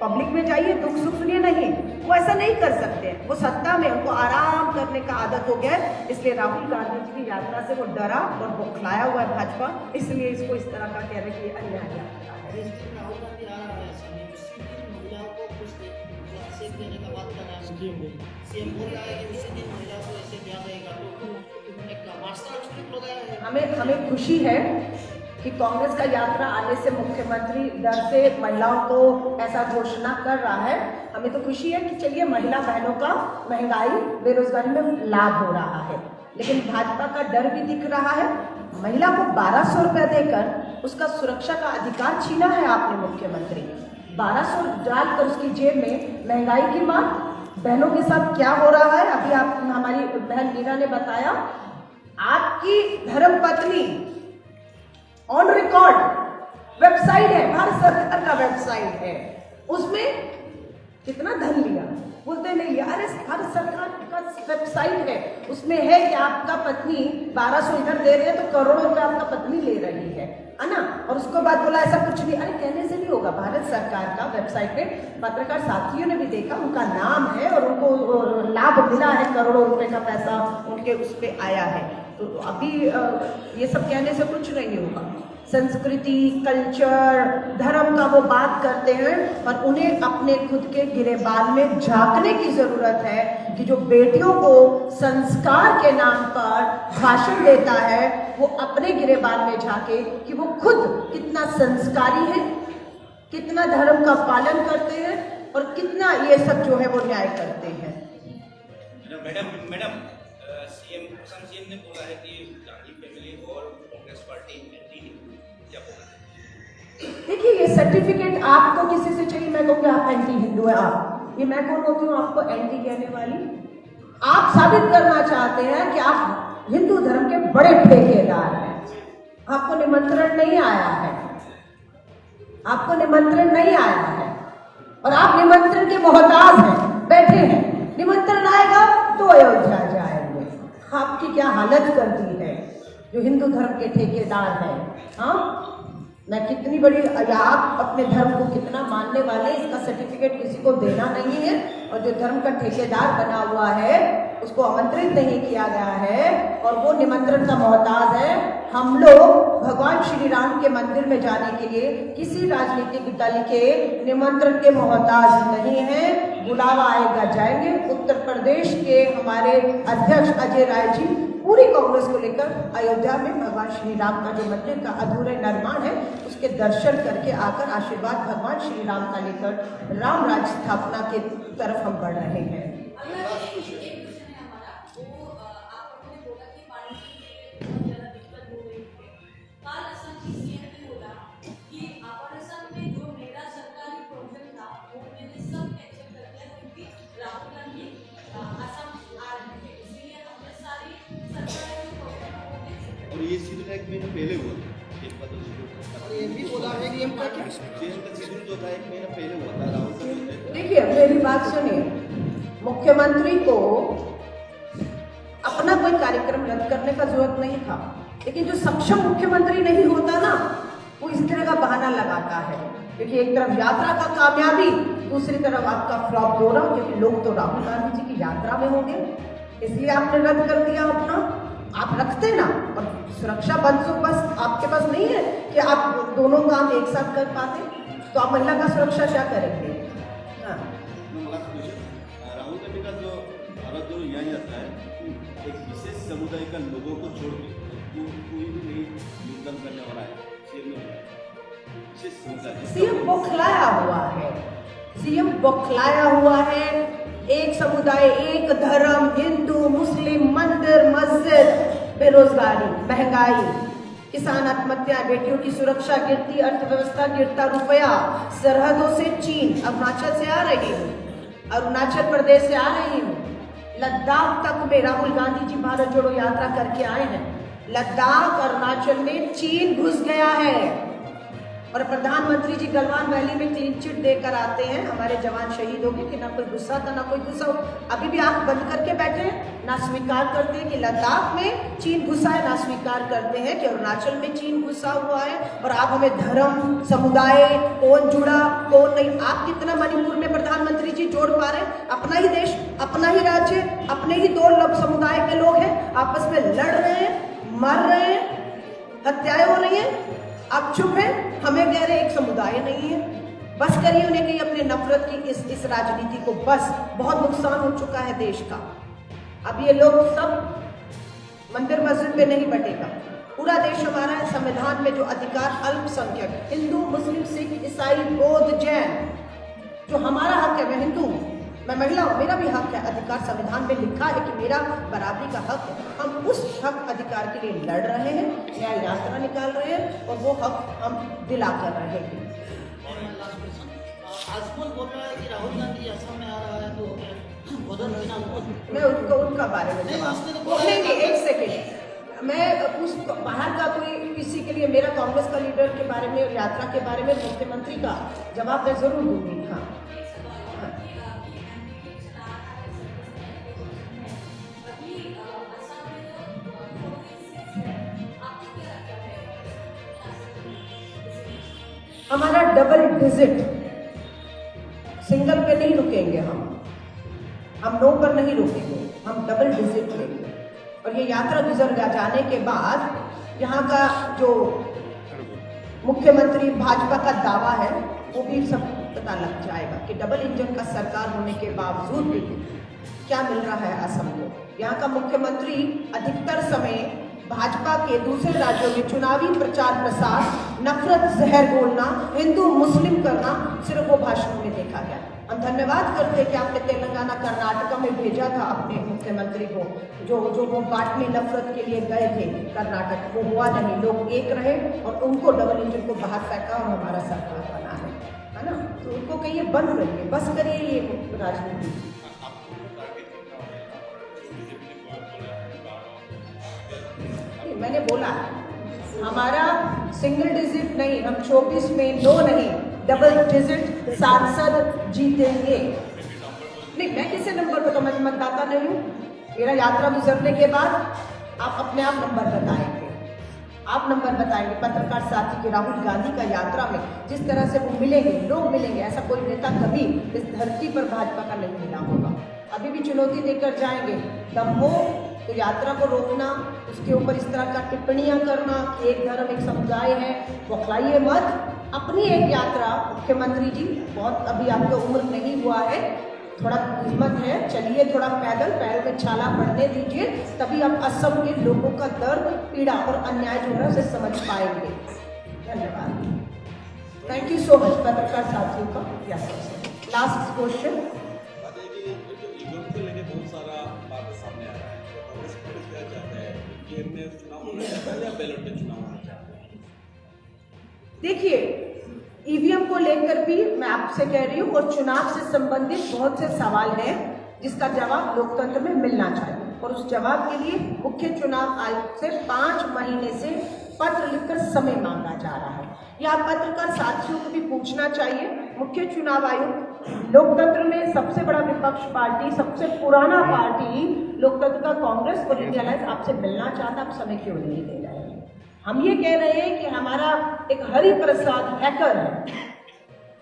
पब्लिक में जाइए, दुख सुख सुनिए। नहीं, वो ऐसा नहीं कर सकते, वो सत्ता में, उनको आराम करने का आदत हो गया है, इसलिए राहुल गांधी जी की यात्रा से वो डरा और बौखलाया हुआ है भाजपा, इसलिए इसको इस तरह का कह रहे कि अन्याय यात्रा है। जिस दिन राहुल गांधी आ रहा है समय, उसी दिन महिलाओं को कुछ सेफ देने का बात कर रहा है। सीएम बोल रहा है कि उसी दिन महिलाओं को ऐसे दिया जाएगा, तो एक मार्शल स्ट्रिक्ट हो गया है। हमें खुशी है कि कांग्रेस का यात्रा आने से मुख्यमंत्री डर से महिलाओं को ऐसा घोषणा कर रहा है। हमें तो खुशी है कि चलिए महिला बहनों का महंगाई, बेरोजगारी में लाभ हो रहा है, लेकिन भाजपा का डर भी दिख रहा है। महिला को 1200 रुपये देकर उसका सुरक्षा का अधिकार छीना है आपने मुख्यमंत्री, 1200 डालकर उसकी जेब में। महंगाई की मार, बहनों के साथ क्या हो रहा है, अभी आप, हमारी बहन मीरा ने बताया, आपकी धर्मपत्नी ऑन रिकॉर्ड वेबसाइट है, भारत सरकार का वेबसाइट है, उसमें कितना धन लिया, बोलते नहीं लिया, अरे भारत सरकार का वेबसाइट है, उसमें है कि आपका पत्नी 1200 इधर दे रहे हैं तो करोड़ों रुपए आपका पत्नी ले रही है ना, और उसको बाद बोला ऐसा कुछ नहीं। अरे कहने से नहीं होगा, भारत सरकार का वेबसाइट पे पत्रकार साथियों ने भी देखा, उनका नाम है और उनको लाभ मिला है, करोड़ों रुपए का पैसा उनके उस पर आया है। तो अभी ये सब कहने से कुछ नहीं होगा। संस्कृति, कल्चर, धर्म का वो बात करते हैं, और उन्हें अपने खुद के गिरेबान में झांकने की ज़रूरत है कि जो बेटियों को संस्कार के नाम पर भाषण देता है, वो अपने गिरेबान में झांके कि वो खुद कितना संस्कारी है, कितना धर्म का पालन करते हैं और कितना ये सब जो है वो न्याय करते हैं। मैडम सीएम ने बोला है कि गांधी फैमिली और कांग्रेस पार्टी एंटी हिंदू, क्या बोला है? देखिए, ये सर्टिफिकेट आपको किसी से चाहिए, मैं कहूँगा आप एंटी हिंदू है। आप, ये मैं कौन होती हूँ आपको एंटी कहने वाली? आप साबित करना चाहते हैं कि आप हिंदू धर्म के बड़े ठेकेदार हैं। आपको निमंत्रण नहीं आया है, आपको निमंत्रण नहीं आया है, और आप निमंत्रण के मोहताज हैं, बैठे हैं। निमंत्रण आएगा तो अयोध्या जाएंगे। आपकी क्या हालत कर दी है जो हिंदू धर्म के ठेकेदार हैं। हाँ, मैं कितनी बड़ी, आप अपने धर्म को कितना मानने वाले, इसका सर्टिफिकेट किसी को देना नहीं है, और जो धर्म का ठेकेदार बना हुआ है उसको आमंत्रित नहीं किया गया है और वो निमंत्रण का मोहताज है। हम लोग भगवान श्री राम के मंदिर में जाने के लिए किसी राजनीतिक दल के निमंत्रण के मोहताज नहीं हैं। बुलावा आएगा जाएंगे। उत्तर प्रदेश के हमारे अध्यक्ष अजय राय जी पूरी कांग्रेस को लेकर अयोध्या में भगवान श्री राम का जो मंदिर का अधूरा निर्माण है उसके दर्शन करके आकर आशीर्वाद भगवान श्री राम का लेकर राम राज्य स्थापना के तरफ हम बढ़ रहे हैं। और ये सीजन एक महीना पहले हुआ था, एक बात और ये भी बोला है कि का सीजन जो था 1 महीना पहले हुआ था राहुल का। देखिए, मेरी बात सुनिए, मुख्यमंत्री को अपना कोई कार्यक्रम रद्द करने का जरूरत नहीं था, लेकिन जो सक्षम मुख्यमंत्री नहीं होता ना, वो इस तरह का बहाना लगाता है क्योंकि एक तरफ यात्रा का कामयाबी, दूसरी तरफ आपका फ्लॉप दौरा, क्योंकि लोग तो राहुल गांधी जी की यात्रा में होंगे, इसलिए आपने रद्द कर दिया अपना। आप रखते ना, और सुरक्षा बंदोबस्त आपके पास नहीं है कि आप दोनों काम एक साथ कर पाते, तो आप महिला का सुरक्षा क्या करेंगे? हाँ। राहुल गांधी का जो भारत जोड़ो यहाँ जाता है, एक विशेष समुदाय का लोगों को छोड़ के कोई भी नहीं योगदान करने वाला है सीएम बौखलाया हुआ है, सीएम बौखलाया हुआ है। एक समुदाय, एक धर्म, हिंदू मुस्लिम, मंदिर मस्जिद, बेरोजगारी, महंगाई, किसान आत्महत्या, बेटियों की सुरक्षा गिरती अर्थव्यवस्था, गिरता रुपया, सरहदों से चीन, अरुणाचल से आ रही हूँ, अरुणाचल प्रदेश से आ रही हूँ, लद्दाख तक में राहुल गांधी जी भारत जोड़ो यात्रा करके आए हैं। लद्दाख अरुणाचल में चीन घुस गया है, और प्रधानमंत्री जी गलवान वैली में क्लीन चिट देकर आते हैं, हमारे जवान शहीद हो गए कि ना कोई गुस्सा था ना कोई गुस्सा हो। अभी भी आंख बंद करके बैठे हैं, ना स्वीकार करते हैं कि लद्दाख में चीन घुसा है, ना स्वीकार करते हैं कि अरुणाचल में चीन घुसा हुआ है। और आप हमें धर्म, समुदाय, कौन जुड़ा कौन नहीं, आप कितना मणिपुर में प्रधानमंत्री जी जोड़ पा रहे हैं? अपना ही देश, अपना ही राज्य, अपने ही दो समुदाय के लोग हैं, आपस में लड़ रहे हैं, मर रहे हैं, हत्याएं हो रही हैं, आप चुप हैं, हमें कह रहे एक समुदाय नहीं है। बस करिए उन्हें कहीं अपने नफरत की इस राजनीति को, बस बहुत नुकसान हो चुका है देश का। अब ये लोग सब मंदिर मस्जिद में नहीं बटेगा, पूरा देश हमारा है। संविधान में जो अधिकार अल्पसंख्यक हिंदू मुस्लिम सिख ईसाई बौद्ध जैन, जो हमारा हक है, मैं हिंदू हूँ, मैं महिला हूँ, मेरा भी हक है, अधिकार संविधान में लिखा है कि मेरा बराबरी का हक है। हम उस हक अधिकार के लिए लड़ रहे हैं, न्याय यात्रा निकाल रहे हैं, और वो हक हम दिला कर रहे हैं। आजमल बोल रहा है कि राहुल गांधी असम में आ रहा है तो बदल देना, मैं उनका बारे में नहीं, एक सेकेंड, मैं उस बाहर का कोई किसी के लिए, मेरा कांग्रेस का लीडर के बारे में, यात्रा के बारे में, मुख्यमंत्री का जवाब मैं जरूर दूंगी। हाँ, हमारा डबल डिजिट, सिंगल पे नहीं रुकेंगे हम 9 पर नहीं रुकेंगे, हम डबल डिजिट लेंगे। और ये यात्रा गुजर जाने के बाद यहाँ का जो मुख्यमंत्री भाजपा का दावा है वो भी सब पता लग जाएगा कि डबल इंजन का सरकार होने के बावजूद भी क्या मिल रहा है असम को। यहाँ का मुख्यमंत्री अधिकतर समय भाजपा के दूसरे राज्यों में चुनावी प्रचार प्रसार, नफरत जहर घोलना, हिंदू मुस्लिम करना, सिर्फ वो भाषणों में देखा गया। हम धन्यवाद करते हैं कि आपने तेलंगाना कर्नाटका में भेजा था अपने मुख्यमंत्री को, जो वो बांटने नफरत के लिए गए थे कर्नाटक, वो हुआ नहीं, लोग एक रहे और उनको डबल इंजन को बाहर फेंका और हमारा सरकार बना है ना। तो उनको कहिए बंद करिए, बस करिए ये राजनीति। मैंने बोला हमारा सिंगल डिजिट नहीं, हम 24 में 9 नहीं, डबल डिजिट सांसद जीतेंगे। नहीं, मैं किसी नंबर पर, तो मैं मतदाता नहीं हूँ। मेरा यात्रा गुजरने के बाद आप अपने आप नंबर बताएंगे, आप नंबर बताएंगे। पत्रकार साथी के राहुल गांधी का यात्रा में जिस तरह से वो मिलेंगे, लोग मिलेंगे, ऐसा कोई नेता कभी इस धरती पर भाजपा का नहीं मिला होगा। अभी भी चुनौती देकर जाएंगे, दम हो तो यात्रा को रोकना, उसके ऊपर इस तरह का टिप्पणियां करना, एक धर्म एक समुदाय है, बौखलाइए मत। अपनी एक यात्रा, मुख्यमंत्री जी बहुत अभी आपका उम्र नहीं हुआ है, थोड़ा हिम्मत है, चलिए थोड़ा पैदल, पैर में छाला पड़ने दीजिए, तभी आप असम के लोगों का दर्द, पीड़ा और अन्याय जो है उसे समझ पाएंगे। धन्यवाद, थैंक यू सो मच पत्रकार साथियों का। Last question. बहुत सारा बात सामने आ रहा है, कांग्रेस पार्टी क्या चाहते हैं कि में चुनाव होना चाहता है या बैलेट में चुनाव होना चाहता है? देखिए, ईवीएम को लेकर भी मैं आपसे कह रही हूँ, और चुनाव से संबंधित बहुत से सवाल हैं जिसका जवाब लोकतंत्र में मिलना चाहिए, और उस जवाब के लिए मुख्य चुनाव आयोग से 5 महीने से पत्र लिखकर समय मांगा जा रहा है। यह पत्रकार साथियों को भी पूछना चाहिए। मुख्य चुनाव आयोग लोकतंत्र में सबसे बड़ा विपक्ष पार्टी, सबसे पुराना पार्टी लोकतंत्र का कांग्रेस और इंडिया अलायंस आपसे मिलना चाहता, आप समय क्यों नहीं दे रहे हैं? हम ये कह रहे हैं कि हमारा एक हरि प्रसाद हैकर है,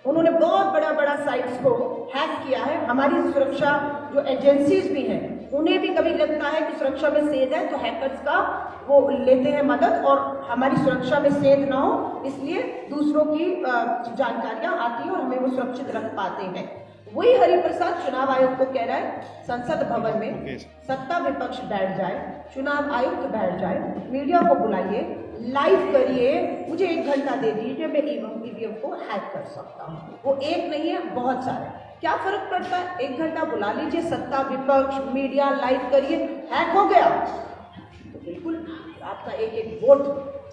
उन्होंने बहुत बड़ा बड़ा साइट्स को हैक किया है। हमारी सुरक्षा जो एजेंसीज भी हैं उन्हें भी कभी लगता है कि सुरक्षा में सेध है तो हैकर्स का वो लेते हैं मदद, और हमारी सुरक्षा में सेध ना हो इसलिए दूसरों की जानकारियां आती हैं और हमें वो सुरक्षित रख पाते हैं। वही हरिप्रसाद चुनाव आयोग को कह रहा है संसद भवन में सत्ता विपक्ष बैठ जाए, चुनाव आयुक्त बैठ जाए, मीडिया को बुलाइए, लाइव करिए, मुझे 1 घंटा दे दीजिए, मैं ईवीएम को हैक कर सकता हूँ। वो एक नहीं है, बहुत सारे। क्या फर्क पड़ता है? 1 घंटा बुला लीजिए, सत्ता विपक्ष मीडिया लाइव करिए, हैक हो गया तो बिल्कुल आपका एक वोट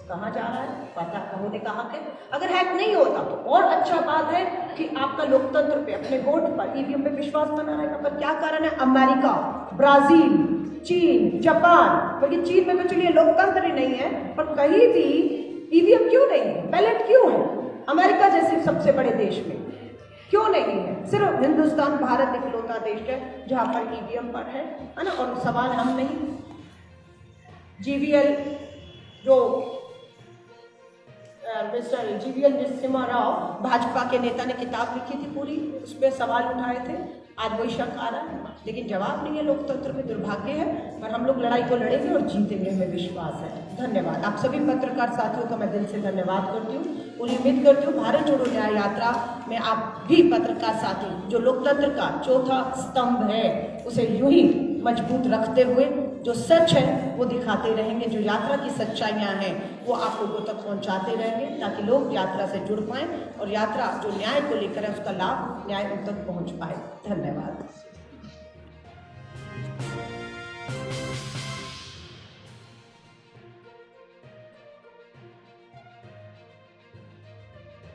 कहाँ जा रहा है पता होने का हक है। अगर हैक नहीं होता तो और अच्छा बात है कि आपका लोकतंत्र पे, अपने वोट पर, ईवीएम पे विश्वास बना रहेगा। पर क्या कारण है? अमेरिका, ब्राजील, चीन, जापान, क्योंकि चीन में तो चलिए लोकतंत्र ही नहीं है, पर कहीं भी ईवीएम क्यों नहीं है? बैलेट क्यों है? अमेरिका जैसे सबसे बड़े देश में क्यों नहीं है? सिर्फ हिंदुस्तान, भारत इकलौता देश है जहाँ पर ईवीएम पर है ना। और सवाल हम नहीं, जीवीएल जो मिस्टर जीवीएल नरसिम्हा राव भाजपा के नेता ने किताब लिखी थी पूरी, उस पर सवाल उठाए थे, आज वही शक आ रहा है, लेकिन जवाब नहीं है। लोकतंत्र में दुर्भाग्य है, पर हम लोग लड़ाई को लड़ेंगे और जीतेंगे, हमें विश्वास है। धन्यवाद। आप सभी पत्रकार साथियों का मैं दिल से धन्यवाद करती हूँ। पूरी उम्मीद करती हूँ भारत जोड़ो न्याय यात्रा में आप भी पत्रकार साथी जो लोकतंत्र का चौथा स्तंभ है उसे यूं ही मजबूत रखते हुए जो सच है वो दिखाते रहेंगे, जो यात्रा की सच्चाइयाँ हैं वो आप लोगों तक पहुँचाते रहेंगे, ताकि लोग यात्रा से जुड़ पाएँ और यात्रा जो न्याय को लेकर है उसका लाभ न्याय उन तक पहुँच पाए। धन्यवाद।